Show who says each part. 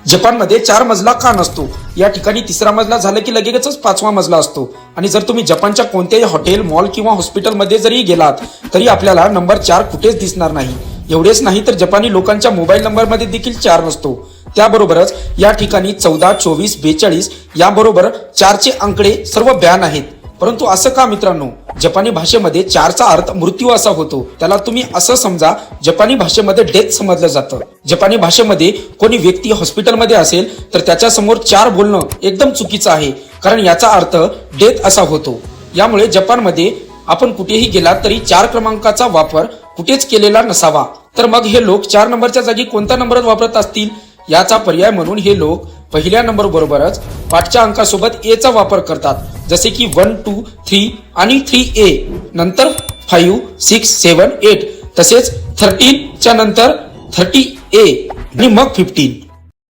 Speaker 1: जपानमध्ये 4 मजला का नसतो? या ठिकाणी तिसरा मजला झाला की लगेचच 5वा मजला असतो आणि जर तुम्ही जपानच्या कोणत्याही हॉटेल, मॉल किंवा हॉस्पिटलमध्ये जरी गेलात तरी आपल्याला नंबर 4 कुठेच दिसणार नाही. एवढेच नाही तर जपानी लोकांच्या मोबाईल नंबरमध्ये देखील 4 नसतो. त्याबरोबरच या ठिकाणी 14, 24, 42 याबरोबर 4चे आकडे सर्व बॅन आहेत. परंतु असं का मित्रांनो? जपानी भाषेमध्ये 4चा अर्थ मृत्यू असा होतो. त्याला तुम्ही असं समजा, जपानी भाषेमध्ये डेथ समजलं जातं. जपानी भाषेमध्ये कोणी व्यक्ती हॉस्पिटलमध्ये असेल तर त्याच्या समोर 4 बोलणं एकदम चुकीचं आहे, कारण याचा अर्थ डेथ असा होतो. यामुळे जपानमध्ये आपण कुठेही गेलात तरी 4 क्रमांकाचा वापर कुठेच केलेला नसावा. तर मग हे लोक 4 नंबरच्या जागी कोणता नंबर वापरत असतील? याचा पर्याय म्हणून हे लोक पहिल्या नंबर बरोबरच 5च्या अंकासोबत ए चा वापर करतात, जसे की 1, 2, 3 आणि 3A नंतर 5, 6, 7, 8 तसेच 13 च्या नंतर 30A आणि मग 15.